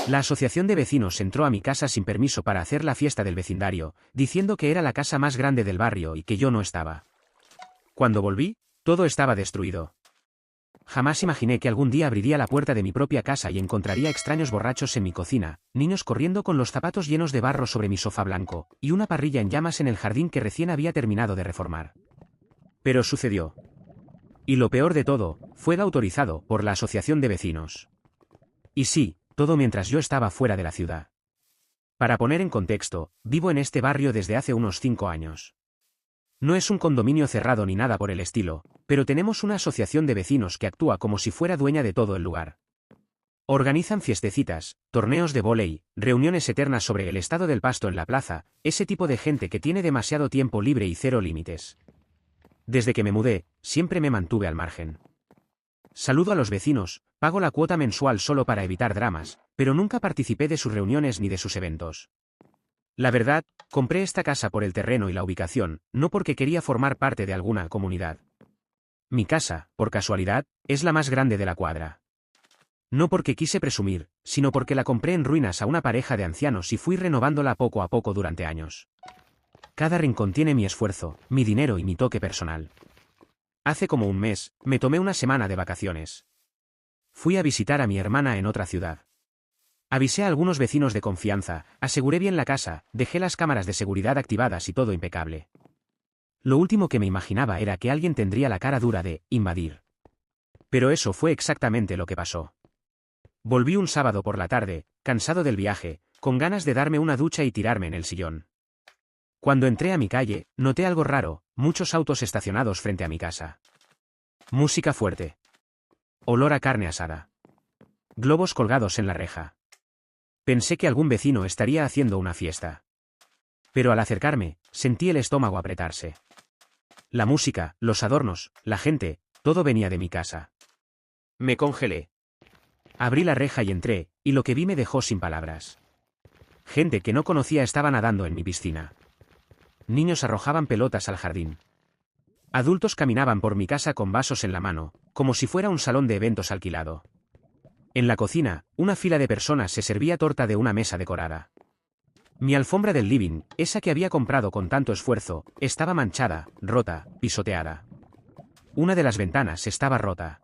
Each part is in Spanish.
La asociación de vecinos entró a mi casa sin permiso para hacer la fiesta del vecindario, diciendo que era la casa más grande del barrio y que yo no estaba. Cuando volví, todo estaba destruido. Jamás imaginé que algún día abriría la puerta de mi propia casa y encontraría extraños borrachos en mi cocina, niños corriendo con los zapatos llenos de barro sobre mi sofá blanco, y una parrilla en llamas en el jardín que recién había terminado de reformar. Pero sucedió. Y lo peor de todo, fue autorizado por la asociación de vecinos. Y sí, todo mientras yo estaba fuera de la ciudad. Para poner en contexto, vivo en este barrio desde hace unos 5 años. No es un condominio cerrado ni nada por el estilo, pero tenemos una asociación de vecinos que actúa como si fuera dueña de todo el lugar. Organizan fiestecitas, torneos de vóley, reuniones eternas sobre el estado del pasto en la plaza, ese tipo de gente que tiene demasiado tiempo libre y cero límites. Desde que me mudé, siempre me mantuve al margen. Saludo a los vecinos, pago la cuota mensual solo para evitar dramas, pero nunca participé de sus reuniones ni de sus eventos. La verdad, compré esta casa por el terreno y la ubicación, no porque quería formar parte de alguna comunidad. Mi casa, por casualidad, es la más grande de la cuadra. No porque quise presumir, sino porque la compré en ruinas a una pareja de ancianos y fui renovándola poco a poco durante años. Cada rincón tiene mi esfuerzo, mi dinero y mi toque personal. Hace como un mes, me tomé una semana de vacaciones. Fui a visitar a mi hermana en otra ciudad. Avisé a algunos vecinos de confianza, aseguré bien la casa, dejé las cámaras de seguridad activadas y todo impecable. Lo último que me imaginaba era que alguien tendría la cara dura de invadir. Pero eso fue exactamente lo que pasó. Volví un sábado por la tarde, cansado del viaje, con ganas de darme una ducha y tirarme en el sillón. Cuando entré a mi calle, noté algo raro, muchos autos estacionados frente a mi casa. Música fuerte. Olor a carne asada. Globos colgados en la reja. Pensé que algún vecino estaría haciendo una fiesta. Pero al acercarme, sentí el estómago apretarse. La música, los adornos, la gente, todo venía de mi casa. Me congelé. Abrí la reja y entré, y lo que vi me dejó sin palabras. Gente que no conocía estaba nadando en mi piscina. Niños arrojaban pelotas al jardín. Adultos caminaban por mi casa con vasos en la mano, como si fuera un salón de eventos alquilado. En la cocina, una fila de personas se servía torta de una mesa decorada. Mi alfombra del living, esa que había comprado con tanto esfuerzo, estaba manchada, rota, pisoteada. Una de las ventanas estaba rota.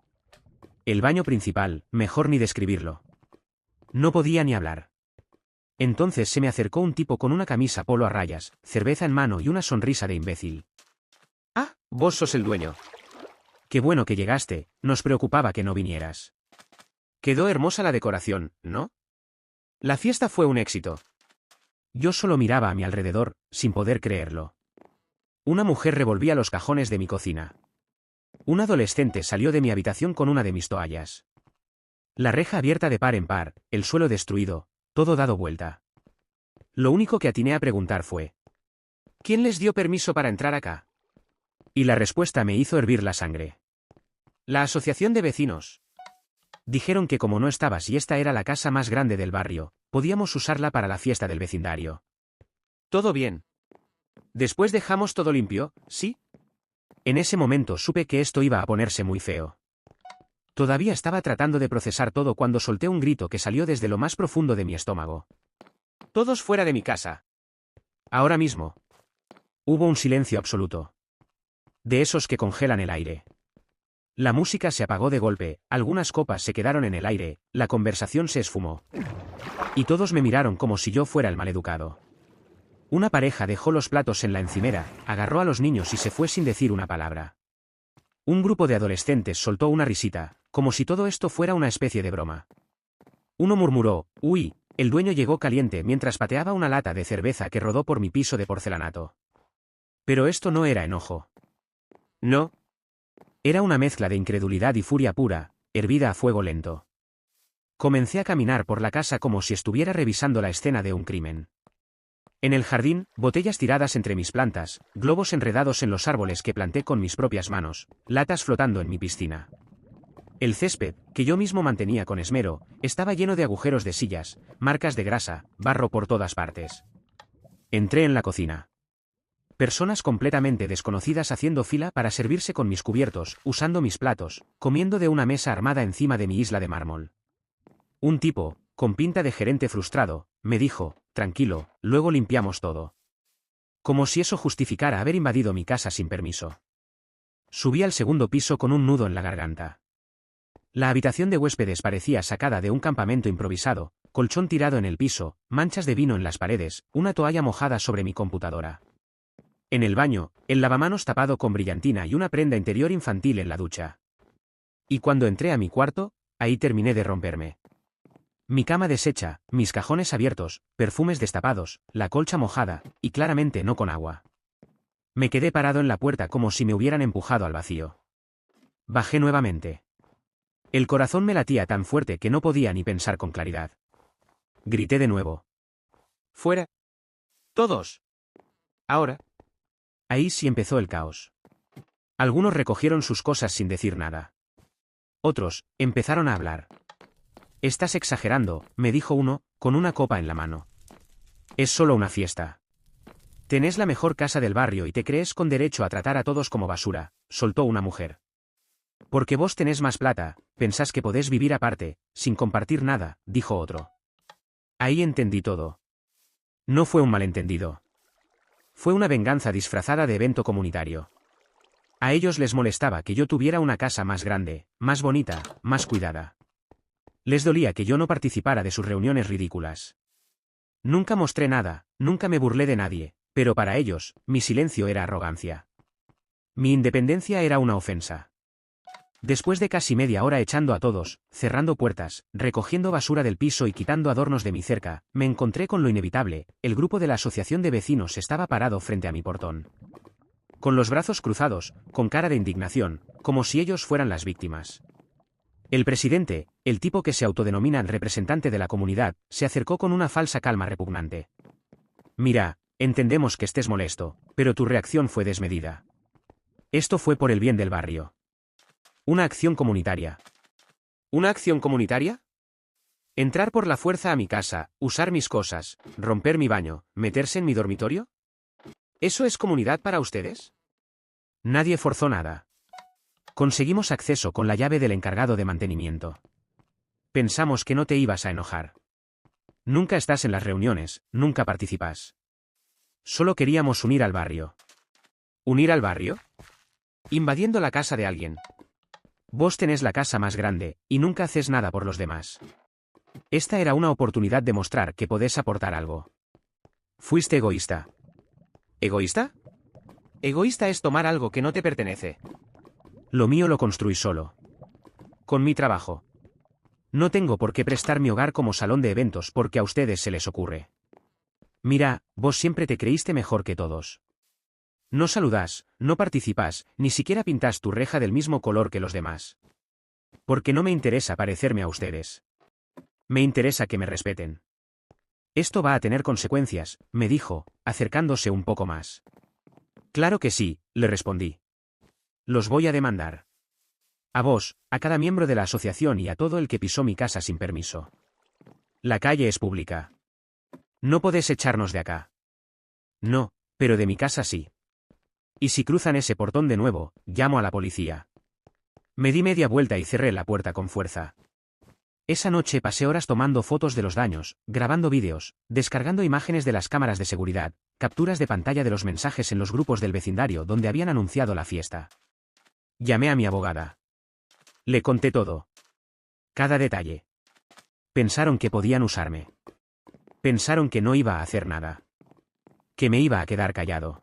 El baño principal, mejor ni describirlo. No podía ni hablar. Entonces se me acercó un tipo con una camisa polo a rayas, cerveza en mano y una sonrisa de imbécil. «Ah, vos sos el dueño. Qué bueno que llegaste, nos preocupaba que no vinieras. Quedó hermosa la decoración, ¿no? La fiesta fue un éxito». Yo solo miraba a mi alrededor, sin poder creerlo. Una mujer revolvía los cajones de mi cocina. Un adolescente salió de mi habitación con una de mis toallas. La reja abierta de par en par, el suelo destruido, todo dado vuelta. Lo único que atiné a preguntar fue: ¿quién les dio permiso para entrar acá? Y la respuesta me hizo hervir la sangre. La asociación de vecinos. Dijeron que como no estabas y esta era la casa más grande del barrio, podíamos usarla para la fiesta del vecindario. Todo bien. Después dejamos todo limpio, ¿sí? En ese momento supe que esto iba a ponerse muy feo. Todavía estaba tratando de procesar todo cuando solté un grito que salió desde lo más profundo de mi estómago. Todos fuera de mi casa. Ahora mismo. Hubo un silencio absoluto. De esos que congelan el aire. La música se apagó de golpe, algunas copas se quedaron en el aire, la conversación se esfumó. Y todos me miraron como si yo fuera el maleducado. Una pareja dejó los platos en la encimera, agarró a los niños y se fue sin decir una palabra. Un grupo de adolescentes soltó una risita, como si todo esto fuera una especie de broma. Uno murmuró: «Uy», el dueño llegó caliente mientras pateaba una lata de cerveza que rodó por mi piso de porcelanato. Pero esto no era enojo. No. Era una mezcla de incredulidad y furia pura, hervida a fuego lento. Comencé a caminar por la casa como si estuviera revisando la escena de un crimen. En el jardín, botellas tiradas entre mis plantas, globos enredados en los árboles que planté con mis propias manos, latas flotando en mi piscina. El césped, que yo mismo mantenía con esmero, estaba lleno de agujeros de sillas, marcas de grasa, barro por todas partes. Entré en la cocina. Personas completamente desconocidas haciendo fila para servirse con mis cubiertos, usando mis platos, comiendo de una mesa armada encima de mi isla de mármol. Un tipo, con pinta de gerente frustrado, me dijo, tranquilo, luego limpiamos todo. Como si eso justificara haber invadido mi casa sin permiso. Subí al segundo piso con un nudo en la garganta. La habitación de huéspedes parecía sacada de un campamento improvisado, colchón tirado en el piso, manchas de vino en las paredes, una toalla mojada sobre mi computadora. En el baño, el lavamanos tapado con brillantina y una prenda interior infantil en la ducha. Y cuando entré a mi cuarto, ahí terminé de romperme. Mi cama deshecha, mis cajones abiertos, perfumes destapados, la colcha mojada, y claramente no con agua. Me quedé parado en la puerta como si me hubieran empujado al vacío. Bajé nuevamente. El corazón me latía tan fuerte que no podía ni pensar con claridad. Grité de nuevo. ¡Fuera! ¡Todos! Ahora. Ahí sí empezó el caos. Algunos recogieron sus cosas sin decir nada. Otros empezaron a hablar. Estás exagerando, me dijo uno, con una copa en la mano. Es solo una fiesta. Tenés la mejor casa del barrio y te crees con derecho a tratar a todos como basura, soltó una mujer. Porque vos tenés más plata, pensás que podés vivir aparte, sin compartir nada, dijo otro. Ahí entendí todo. No fue un malentendido. Fue una venganza disfrazada de evento comunitario. A ellos les molestaba que yo tuviera una casa más grande, más bonita, más cuidada. Les dolía que yo no participara de sus reuniones ridículas. Nunca mostré nada, nunca me burlé de nadie, pero para ellos, mi silencio era arrogancia. Mi independencia era una ofensa. Después de casi media hora echando a todos, cerrando puertas, recogiendo basura del piso y quitando adornos de mi cerca, me encontré con lo inevitable, el grupo de la asociación de vecinos estaba parado frente a mi portón. Con los brazos cruzados, con cara de indignación, como si ellos fueran las víctimas. El presidente, el tipo que se autodenomina el representante de la comunidad, se acercó con una falsa calma repugnante. Mira, entendemos que estés molesto, pero tu reacción fue desmedida. Esto fue por el bien del barrio. Una acción comunitaria. ¿Una acción comunitaria? ¿Entrar por la fuerza a mi casa, usar mis cosas, romper mi baño, meterse en mi dormitorio? ¿Eso es comunidad para ustedes? Nadie forzó nada. Conseguimos acceso con la llave del encargado de mantenimiento. Pensamos que no te ibas a enojar. Nunca estás en las reuniones, nunca participas. Solo queríamos unir al barrio. ¿Unir al barrio? Invadiendo la casa de alguien. Vos tenés la casa más grande, y nunca haces nada por los demás. Esta era una oportunidad de mostrar que podés aportar algo. Fuiste egoísta. ¿Egoísta? Egoísta es tomar algo que no te pertenece. Lo mío lo construí solo. Con mi trabajo. No tengo por qué prestar mi hogar como salón de eventos porque a ustedes se les ocurre. Mira, vos siempre te creíste mejor que todos. No saludás, no participás, ni siquiera pintás tu reja del mismo color que los demás. Porque no me interesa parecerme a ustedes. Me interesa que me respeten. Esto va a tener consecuencias, me dijo, acercándose un poco más. Claro que sí, le respondí. Los voy a demandar. A vos, a cada miembro de la asociación y a todo el que pisó mi casa sin permiso. La calle es pública. No podés echarnos de acá. No, pero de mi casa sí. Y si cruzan ese portón de nuevo, llamo a la policía. Me di media vuelta y cerré la puerta con fuerza. Esa noche pasé horas tomando fotos de los daños, grabando vídeos, descargando imágenes de las cámaras de seguridad, capturas de pantalla de los mensajes en los grupos del vecindario donde habían anunciado la fiesta. Llamé a mi abogada. Le conté todo. Cada detalle. Pensaron que podían usarme. Pensaron que no iba a hacer nada. Que me iba a quedar callado.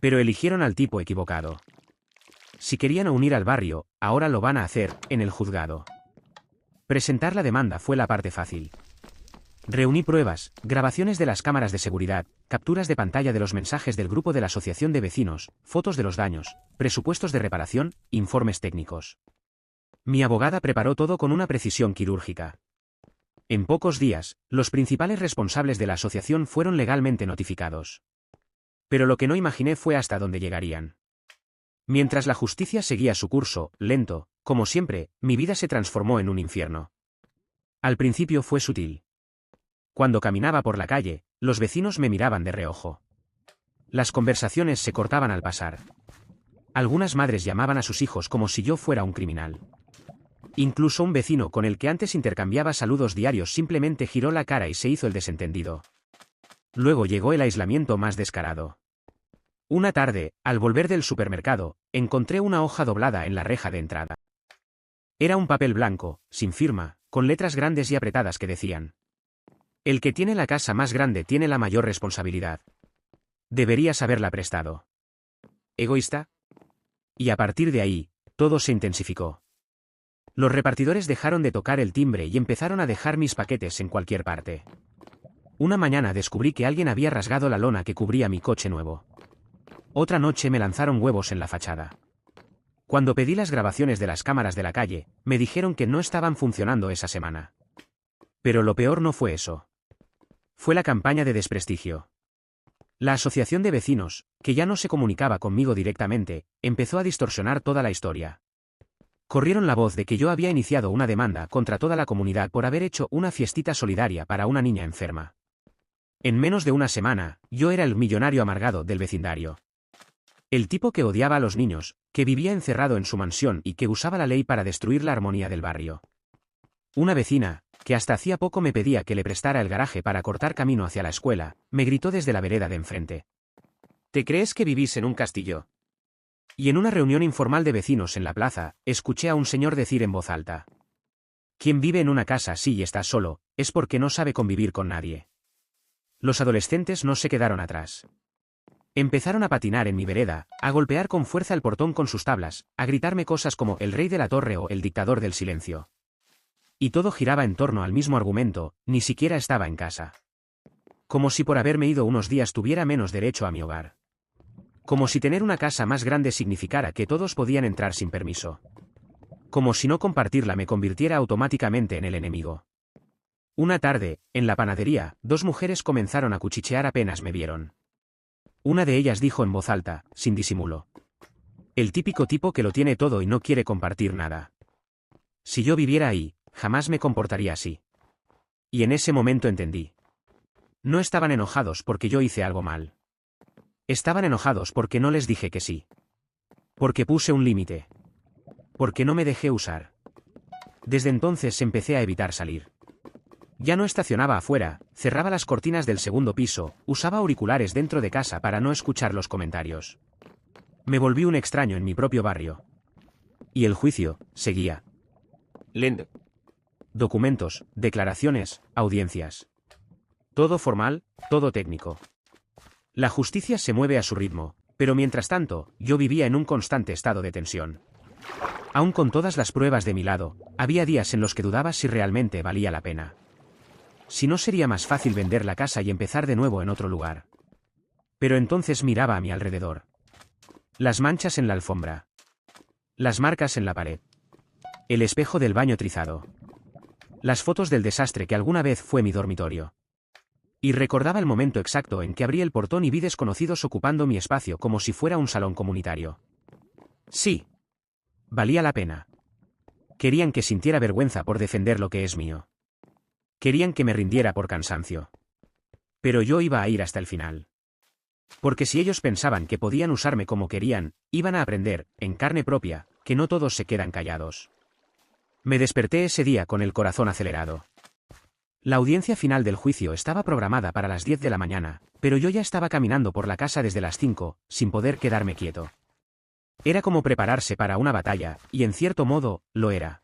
Pero eligieron al tipo equivocado. Si querían unir al barrio, ahora lo van a hacer, en el juzgado. Presentar la demanda fue la parte fácil. Reuní pruebas, grabaciones de las cámaras de seguridad, capturas de pantalla de los mensajes del grupo de la asociación de vecinos, fotos de los daños, presupuestos de reparación, informes técnicos. Mi abogada preparó todo con una precisión quirúrgica. En pocos días, los principales responsables de la asociación fueron legalmente notificados. Pero lo que no imaginé fue hasta dónde llegarían. Mientras la justicia seguía su curso, lento, como siempre, mi vida se transformó en un infierno. Al principio fue sutil. Cuando caminaba por la calle, los vecinos me miraban de reojo. Las conversaciones se cortaban al pasar. Algunas madres llamaban a sus hijos como si yo fuera un criminal. Incluso un vecino con el que antes intercambiaba saludos diarios simplemente giró la cara y se hizo el desentendido. Luego llegó el aislamiento más descarado. Una tarde, al volver del supermercado, encontré una hoja doblada en la reja de entrada. Era un papel blanco, sin firma, con letras grandes y apretadas que decían: el que tiene la casa más grande tiene la mayor responsabilidad. Deberías haberla prestado. ¿Egoísta? Y a partir de ahí, todo se intensificó. Los repartidores dejaron de tocar el timbre y empezaron a dejar mis paquetes en cualquier parte. Una mañana descubrí que alguien había rasgado la lona que cubría mi coche nuevo. Otra noche me lanzaron huevos en la fachada. Cuando pedí las grabaciones de las cámaras de la calle, me dijeron que no estaban funcionando esa semana. Pero lo peor no fue eso. Fue la campaña de desprestigio. La asociación de vecinos, que ya no se comunicaba conmigo directamente, empezó a distorsionar toda la historia. Corrieron la voz de que yo había iniciado una demanda contra toda la comunidad por haber hecho una fiestita solidaria para una niña enferma. En menos de una semana, yo era el millonario amargado del vecindario. El tipo que odiaba a los niños, que vivía encerrado en su mansión y que usaba la ley para destruir la armonía del barrio. Una vecina, que hasta hacía poco me pedía que le prestara el garaje para cortar camino hacia la escuela, me gritó desde la vereda de enfrente: ¿te crees que vivís en un castillo? Y en una reunión informal de vecinos en la plaza, escuché a un señor decir en voz alta: quien vive en una casa así y está solo, es porque no sabe convivir con nadie. Los adolescentes no se quedaron atrás. Empezaron a patinar en mi vereda, a golpear con fuerza el portón con sus tablas, a gritarme cosas como el rey de la torre o el dictador del silencio. Y todo giraba en torno al mismo argumento: ni siquiera estaba en casa. Como si por haberme ido unos días tuviera menos derecho a mi hogar. Como si tener una casa más grande significara que todos podían entrar sin permiso. Como si no compartirla me convirtiera automáticamente en el enemigo. Una tarde, en la panadería, dos mujeres comenzaron a cuchichear apenas me vieron. Una de ellas dijo en voz alta, sin disimulo: el típico tipo que lo tiene todo y no quiere compartir nada. Si yo viviera ahí, jamás me comportaría así. Y en ese momento entendí. No estaban enojados porque yo hice algo mal. Estaban enojados porque no les dije que sí. Porque puse un límite. Porque no me dejé usar. Desde entonces empecé a evitar salir. Ya no estacionaba afuera, cerraba las cortinas del segundo piso, usaba auriculares dentro de casa para no escuchar los comentarios. Me volví un extraño en mi propio barrio. Y el juicio seguía. Lento. Documentos, declaraciones, audiencias. Todo formal, todo técnico. La justicia se mueve a su ritmo, pero mientras tanto, yo vivía en un constante estado de tensión. Aún con todas las pruebas de mi lado, había días en los que dudaba si realmente valía la pena. Si no sería más fácil vender la casa y empezar de nuevo en otro lugar. Pero entonces miraba a mi alrededor. Las manchas en la alfombra. Las marcas en la pared. El espejo del baño trizado. Las fotos del desastre que alguna vez fue mi dormitorio. Y recordaba el momento exacto en que abrí el portón y vi desconocidos ocupando mi espacio como si fuera un salón comunitario. Sí. Valía la pena. Querían que sintiera vergüenza por defender lo que es mío. Querían que me rindiera por cansancio. Pero yo iba a ir hasta el final. Porque si ellos pensaban que podían usarme como querían, iban a aprender, en carne propia, que no todos se quedan callados. Me desperté ese día con el corazón acelerado. La audiencia final del juicio estaba programada para las 10 de la mañana, pero yo ya estaba caminando por la casa desde las 5, sin poder quedarme quieto. Era como prepararse para una batalla, y en cierto modo, lo era.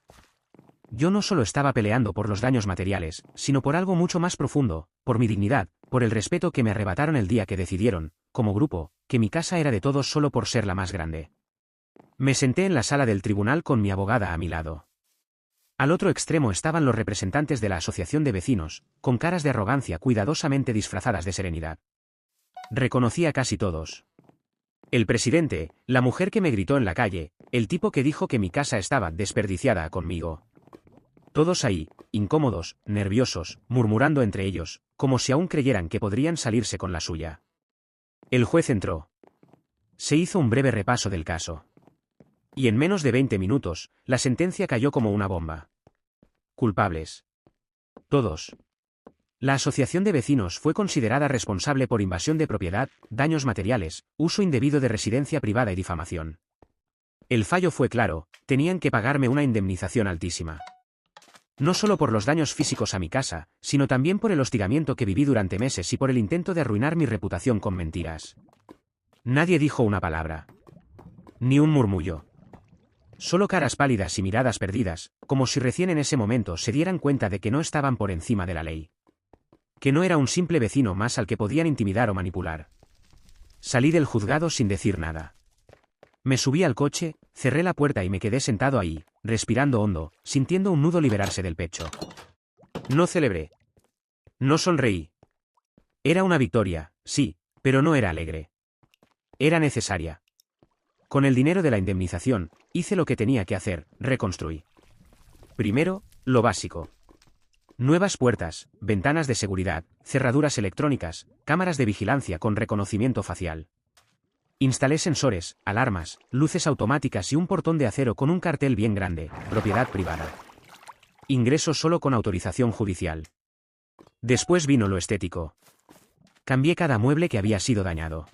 Yo no solo estaba peleando por los daños materiales, sino por algo mucho más profundo, por mi dignidad, por el respeto que me arrebataron el día que decidieron, como grupo, que mi casa era de todos solo por ser la más grande. Me senté en la sala del tribunal con mi abogada a mi lado. Al otro extremo estaban los representantes de la asociación de vecinos, con caras de arrogancia cuidadosamente disfrazadas de serenidad. Reconocí a casi todos. El presidente, la mujer que me gritó en la calle, el tipo que dijo que mi casa estaba desperdiciada conmigo. Todos ahí, incómodos, nerviosos, murmurando entre ellos, como si aún creyeran que podrían salirse con la suya. El juez entró. Se hizo un breve repaso del caso. Y en menos de 20 minutos, la sentencia cayó como una bomba. Culpables. Todos. La asociación de vecinos fue considerada responsable por invasión de propiedad, daños materiales, uso indebido de residencia privada y difamación. El fallo fue claro, tenían que pagarme una indemnización altísima. No solo por los daños físicos a mi casa, sino también por el hostigamiento que viví durante meses y por el intento de arruinar mi reputación con mentiras. Nadie dijo una palabra. Ni un murmullo. Solo caras pálidas y miradas perdidas, como si recién en ese momento se dieran cuenta de que no estaban por encima de la ley. Que no era un simple vecino más al que podían intimidar o manipular. Salí del juzgado sin decir nada. Me subí al coche, cerré la puerta y me quedé sentado ahí, respirando hondo, sintiendo un nudo liberarse del pecho. No celebré. No sonreí. Era una victoria, sí, pero no era alegre. Era necesaria. Con el dinero de la indemnización, hice lo que tenía que hacer, reconstruí. Primero, lo básico. Nuevas puertas, ventanas de seguridad, cerraduras electrónicas, cámaras de vigilancia con reconocimiento facial. Instalé sensores, alarmas, luces automáticas y un portón de acero con un cartel bien grande, propiedad privada. Ingreso solo con autorización judicial. Después vino lo estético. Cambié cada mueble que había sido dañado.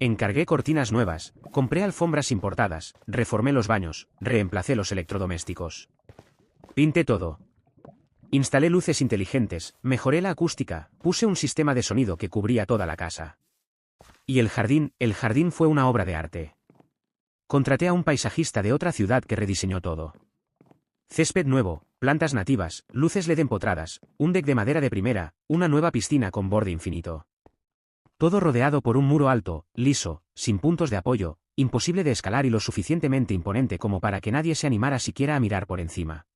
Encargué cortinas nuevas, compré alfombras importadas, reformé los baños, reemplacé los electrodomésticos. Pinté todo. Instalé luces inteligentes, mejoré la acústica, puse un sistema de sonido que cubría toda la casa. Y el jardín fue una obra de arte. Contraté a un paisajista de otra ciudad que rediseñó todo. Césped nuevo, plantas nativas, luces LED empotradas, un deck de madera de primera, una nueva piscina con borde infinito. Todo rodeado por un muro alto, liso, sin puntos de apoyo, imposible de escalar y lo suficientemente imponente como para que nadie se animara siquiera a mirar por encima.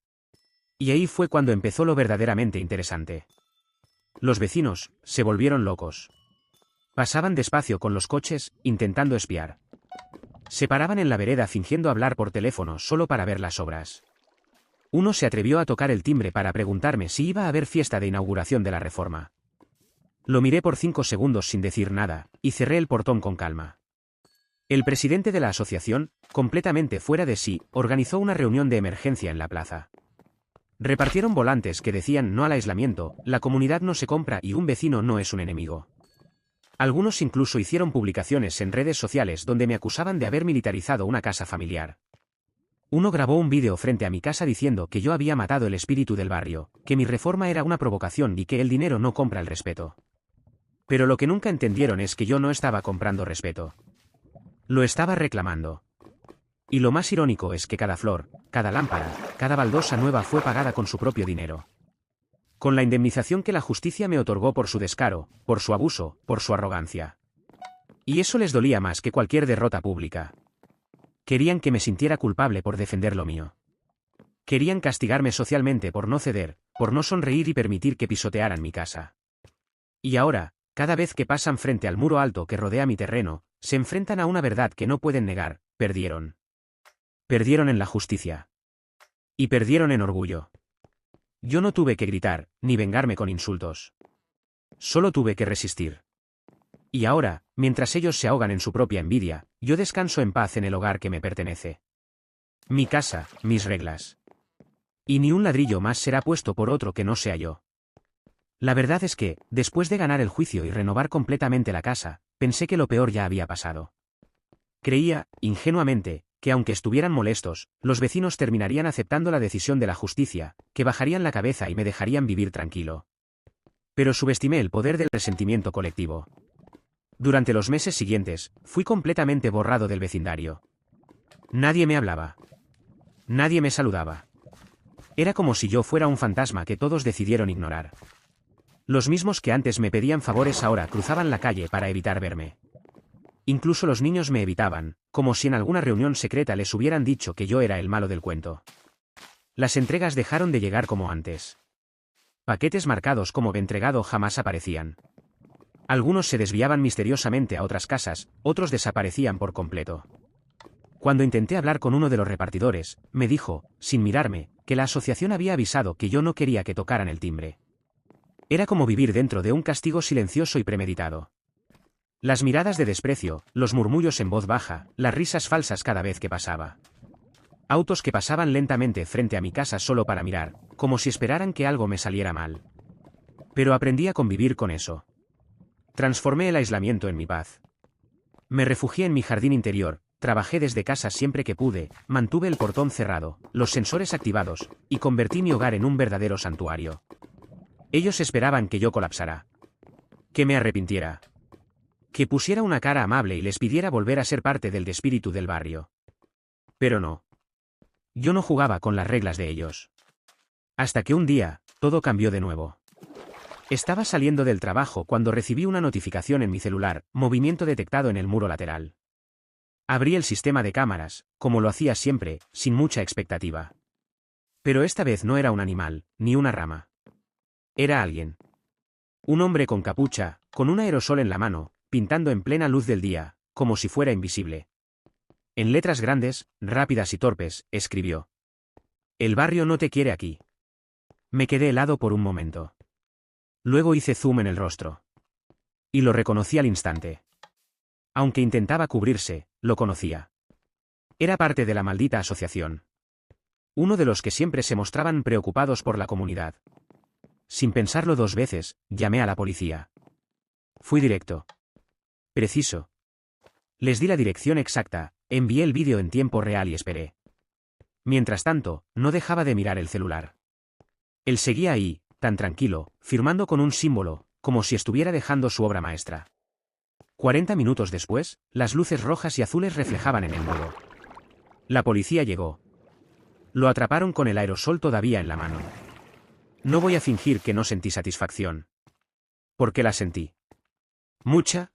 Y ahí fue cuando empezó lo verdaderamente interesante. Los vecinos se volvieron locos. Pasaban despacio con los coches, intentando espiar. Se paraban en la vereda fingiendo hablar por teléfono solo para ver las obras. Uno se atrevió a tocar el timbre para preguntarme si iba a haber fiesta de inauguración de la reforma. Lo miré por 5 segundos sin decir nada, y cerré el portón con calma. El presidente de la asociación, completamente fuera de sí, organizó una reunión de emergencia en la plaza. Repartieron volantes que decían no al aislamiento, la comunidad no se compra y un vecino no es un enemigo. Algunos incluso hicieron publicaciones en redes sociales donde me acusaban de haber militarizado una casa familiar. Uno grabó un vídeo frente a mi casa diciendo que yo había matado el espíritu del barrio, que mi reforma era una provocación y que el dinero no compra el respeto. Pero lo que nunca entendieron es que yo no estaba comprando respeto. Lo estaba reclamando. Y lo más irónico es que cada flor, cada lámpara, cada baldosa nueva fue pagada con su propio dinero. Con la indemnización que la justicia me otorgó por su descaro, por su abuso, por su arrogancia. Y eso les dolía más que cualquier derrota pública. Querían que me sintiera culpable por defender lo mío. Querían castigarme socialmente por no ceder, por no sonreír y permitir que pisotearan mi casa. Y ahora, cada vez que pasan frente al muro alto que rodea mi terreno, se enfrentan a una verdad que no pueden negar: perdieron. Perdieron en la justicia. Y perdieron en orgullo. Yo no tuve que gritar, ni vengarme con insultos. Solo tuve que resistir. Y ahora, mientras ellos se ahogan en su propia envidia, yo descanso en paz en el hogar que me pertenece. Mi casa, mis reglas. Y ni un ladrillo más será puesto por otro que no sea yo. La verdad es que, después de ganar el juicio y renovar completamente la casa, pensé que lo peor ya había pasado. Creía, ingenuamente, que aunque estuvieran molestos, los vecinos terminarían aceptando la decisión de la justicia, que bajarían la cabeza y me dejarían vivir tranquilo. Pero subestimé el poder del resentimiento colectivo. Durante los meses siguientes, fui completamente borrado del vecindario. Nadie me hablaba. Nadie me saludaba. Era como si yo fuera un fantasma que todos decidieron ignorar. Los mismos que antes me pedían favores ahora cruzaban la calle para evitar verme. Incluso los niños me evitaban, como si en alguna reunión secreta les hubieran dicho que yo era el malo del cuento. Las entregas dejaron de llegar como antes. Paquetes marcados como entregado jamás aparecían. Algunos se desviaban misteriosamente a otras casas, otros desaparecían por completo. Cuando intenté hablar con uno de los repartidores, me dijo, sin mirarme, que la asociación había avisado que yo no quería que tocaran el timbre. Era como vivir dentro de un castigo silencioso y premeditado. Las miradas de desprecio, los murmullos en voz baja, las risas falsas cada vez que pasaba. Autos que pasaban lentamente frente a mi casa solo para mirar, como si esperaran que algo me saliera mal. Pero aprendí a convivir con eso. Transformé el aislamiento en mi paz. Me refugié en mi jardín interior, trabajé desde casa siempre que pude, mantuve el portón cerrado, los sensores activados, y convertí mi hogar en un verdadero santuario. Ellos esperaban que yo colapsara. Que me arrepintiera. Que pusiera una cara amable y les pidiera volver a ser parte del espíritu del barrio. Pero no. Yo no jugaba con las reglas de ellos. Hasta que un día, todo cambió de nuevo. Estaba saliendo del trabajo cuando recibí una notificación en mi celular, movimiento detectado en el muro lateral. Abrí el sistema de cámaras, como lo hacía siempre, sin mucha expectativa. Pero esta vez no era un animal, ni una rama. Era alguien. Un hombre con capucha, con un aerosol en la mano, pintando en plena luz del día, como si fuera invisible. En letras grandes, rápidas y torpes, escribió: "El barrio no te quiere aquí". Me quedé helado por un momento. Luego hice zoom en el rostro. Y lo reconocí al instante. Aunque intentaba cubrirse, lo conocía. Era parte de la maldita asociación. Uno de los que siempre se mostraban preocupados por la comunidad. Sin pensarlo dos veces, llamé a la policía. Fui directo. Preciso. Les di la dirección exacta, envié el vídeo en tiempo real y esperé. Mientras tanto, no dejaba de mirar el celular. Él seguía ahí, tan tranquilo, firmando con un símbolo, como si estuviera dejando su obra maestra. 40 minutos después, las luces rojas y azules reflejaban en el muro. La policía llegó. Lo atraparon con el aerosol todavía en la mano. No voy a fingir que no sentí satisfacción. Porque la sentí. Mucha.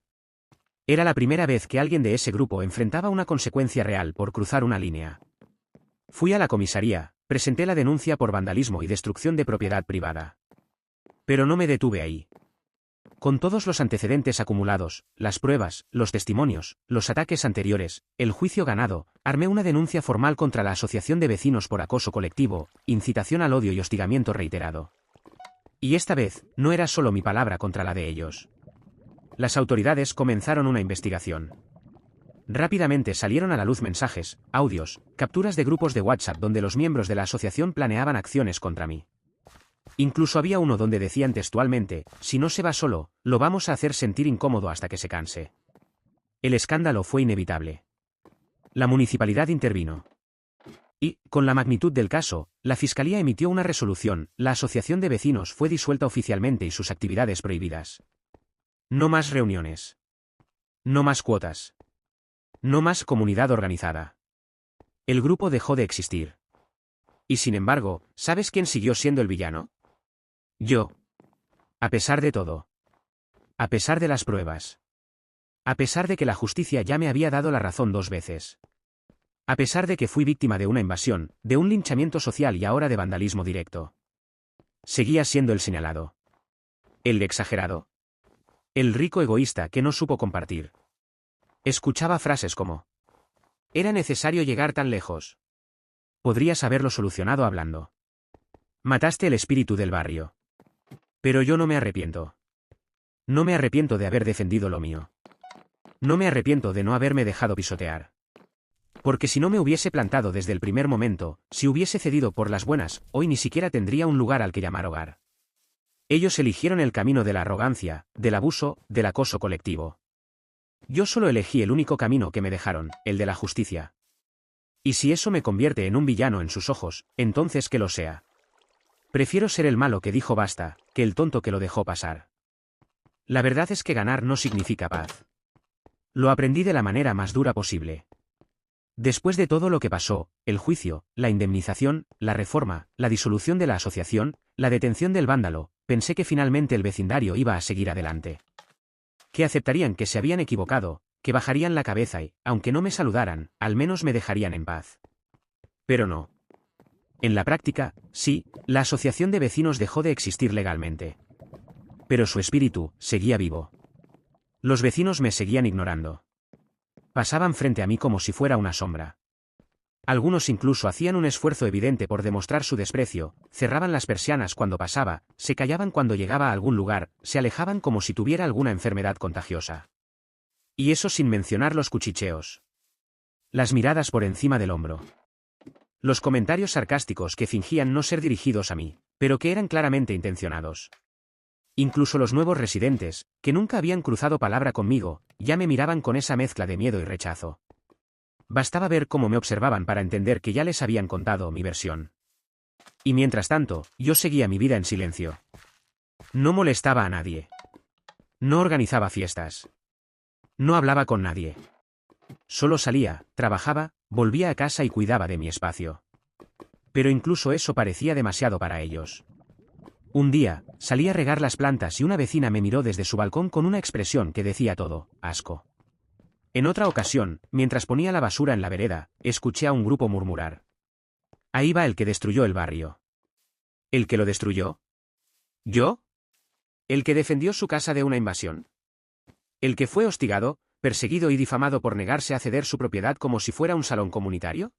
Era la primera vez que alguien de ese grupo enfrentaba una consecuencia real por cruzar una línea. Fui a la comisaría, presenté la denuncia por vandalismo y destrucción de propiedad privada. Pero no me detuve ahí. Con todos los antecedentes acumulados, las pruebas, los testimonios, los ataques anteriores, el juicio ganado, armé una denuncia formal contra la Asociación de Vecinos por acoso colectivo, incitación al odio y hostigamiento reiterado. Y esta vez, no era solo mi palabra contra la de ellos. Las autoridades comenzaron una investigación. Rápidamente salieron a la luz mensajes, audios, capturas de grupos de WhatsApp donde los miembros de la asociación planeaban acciones contra mí. Incluso había uno donde decían textualmente: "Si no se va solo, lo vamos a hacer sentir incómodo hasta que se canse". El escándalo fue inevitable. La municipalidad intervino. Y, con la magnitud del caso, la Fiscalía emitió una resolución, la Asociación de Vecinos fue disuelta oficialmente y sus actividades prohibidas. No más reuniones. No más cuotas. No más comunidad organizada. El grupo dejó de existir. Y sin embargo, ¿sabes quién siguió siendo el villano? Yo. A pesar de todo. A pesar de las pruebas. A pesar de que la justicia ya me había dado la razón 2 veces. A pesar de que fui víctima de una invasión, de un linchamiento social y ahora de vandalismo directo. Seguía siendo el señalado. El exagerado. El rico egoísta que no supo compartir. Escuchaba frases como: "Era necesario llegar tan lejos. Podrías haberlo solucionado hablando. Mataste el espíritu del barrio". Pero yo no me arrepiento. No me arrepiento de haber defendido lo mío. No me arrepiento de no haberme dejado pisotear. Porque si no me hubiese plantado desde el primer momento, si hubiese cedido por las buenas, hoy ni siquiera tendría un lugar al que llamar hogar. Ellos eligieron el camino de la arrogancia, del abuso, del acoso colectivo. Yo solo elegí el único camino que me dejaron, el de la justicia. Y si eso me convierte en un villano en sus ojos, entonces que lo sea. Prefiero ser el malo que dijo basta, que el tonto que lo dejó pasar. La verdad es que ganar no significa paz. Lo aprendí de la manera más dura posible. Después de todo lo que pasó, el juicio, la indemnización, la reforma, la disolución de la asociación, la detención del vándalo, pensé que finalmente el vecindario iba a seguir adelante. Que aceptarían que se habían equivocado, que bajarían la cabeza y, aunque no me saludaran, al menos me dejarían en paz. Pero no. En la práctica, sí, la asociación de vecinos dejó de existir legalmente. Pero su espíritu seguía vivo. Los vecinos me seguían ignorando. Pasaban frente a mí como si fuera una sombra. Algunos incluso hacían un esfuerzo evidente por demostrar su desprecio, cerraban las persianas cuando pasaba, se callaban cuando llegaba a algún lugar, se alejaban como si tuviera alguna enfermedad contagiosa. Y eso sin mencionar los cuchicheos. Las miradas por encima del hombro. Los comentarios sarcásticos que fingían no ser dirigidos a mí, pero que eran claramente intencionados. Incluso los nuevos residentes, que nunca habían cruzado palabra conmigo, ya me miraban con esa mezcla de miedo y rechazo. Bastaba ver cómo me observaban para entender que ya les habían contado mi versión. Y mientras tanto, yo seguía mi vida en silencio. No molestaba a nadie. No organizaba fiestas. No hablaba con nadie. Solo salía, trabajaba, volvía a casa y cuidaba de mi espacio. Pero incluso eso parecía demasiado para ellos. Un día, salí a regar las plantas y una vecina me miró desde su balcón con una expresión que decía todo: asco. En otra ocasión, mientras ponía la basura en la vereda, escuché a un grupo murmurar: ahí va el que destruyó el barrio. ¿El que lo destruyó? ¿Yo? ¿El que defendió su casa de una invasión? ¿El que fue hostigado, perseguido y difamado por negarse a ceder su propiedad como si fuera un salón comunitario?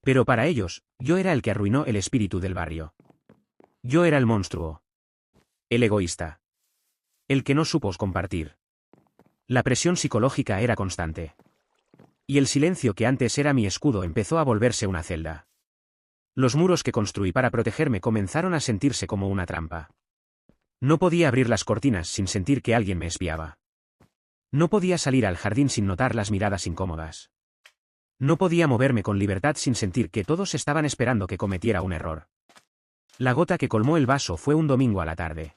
Pero para ellos, yo era el que arruinó el espíritu del barrio. Yo era el monstruo. El egoísta. El que no supo compartir. La presión psicológica era constante. Y el silencio que antes era mi escudo empezó a volverse una celda. Los muros que construí para protegerme comenzaron a sentirse como una trampa. No podía abrir las cortinas sin sentir que alguien me espiaba. No podía salir al jardín sin notar las miradas incómodas. No podía moverme con libertad sin sentir que todos estaban esperando que cometiera un error. La gota que colmó el vaso fue un domingo a la tarde.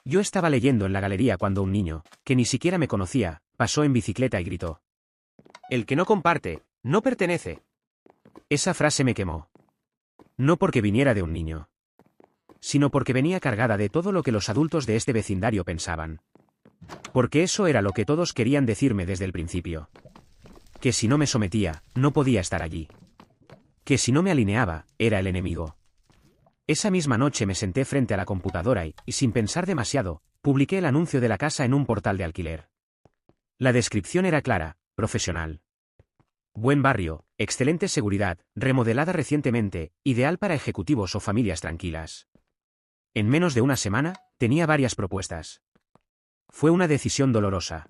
Yo estaba leyendo en la galería cuando un niño, que ni siquiera me conocía, pasó en bicicleta y gritó: el que no comparte, no pertenece. Esa frase me quemó. No porque viniera de un niño, sino porque venía cargada de todo lo que los adultos de este vecindario pensaban. Porque eso era lo que todos querían decirme desde el principio. Que si no me sometía, no podía estar allí. Que si no me alineaba, era el enemigo. Esa misma noche me senté frente a la computadora y, sin pensar demasiado, publiqué el anuncio de la casa en un portal de alquiler. La descripción era clara, profesional. Buen barrio, excelente seguridad, remodelada recientemente, ideal para ejecutivos o familias tranquilas. En menos de una semana, tenía varias propuestas. Fue una decisión dolorosa.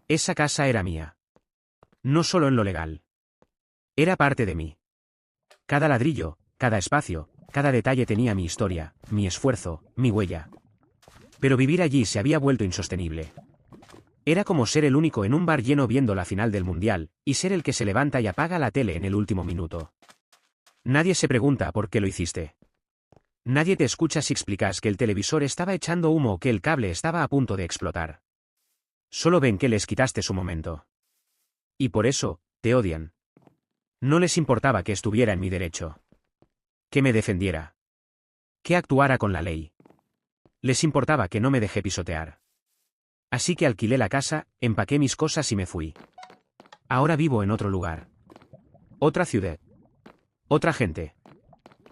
Esa casa era mía. No solo en lo legal. Era parte de mí. Cada ladrillo, cada espacio, cada detalle tenía mi historia, mi esfuerzo, mi huella. Pero vivir allí se había vuelto insostenible. Era como ser el único en un bar lleno viendo la final del Mundial, y ser el que se levanta y apaga la tele en el último minuto. Nadie se pregunta por qué lo hiciste. Nadie te escucha si explicas que el televisor estaba echando humo o que el cable estaba a punto de explotar. Solo ven que les quitaste su momento. Y por eso, te odian. No les importaba que estuviera en mi derecho. Que me defendiera. Que actuara con la ley. Les importaba que no me dejé pisotear. Así que alquilé la casa, empaqué mis cosas y me fui. Ahora vivo en otro lugar. Otra ciudad. Otra gente.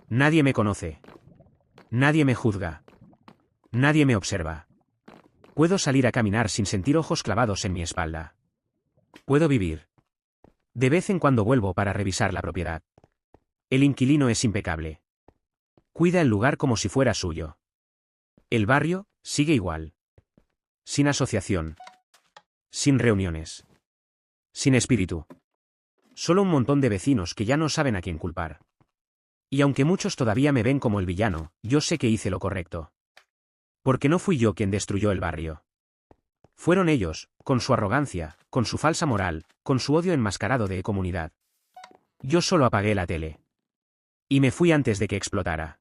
Nadie me conoce. Nadie me juzga. Nadie me observa. Puedo salir a caminar sin sentir ojos clavados en mi espalda. Puedo vivir. De vez en cuando vuelvo para revisar la propiedad. El inquilino es impecable. Cuida el lugar como si fuera suyo. El barrio sigue igual. Sin asociación. Sin reuniones. Sin espíritu. Solo un montón de vecinos que ya no saben a quién culpar. Y aunque muchos todavía me ven como el villano, yo sé que hice lo correcto. Porque no fui yo quien destruyó el barrio. Fueron ellos, con su arrogancia, con su falsa moral, con su odio enmascarado de comunidad. Yo solo apagué la tele. Y me fui antes de que explotara.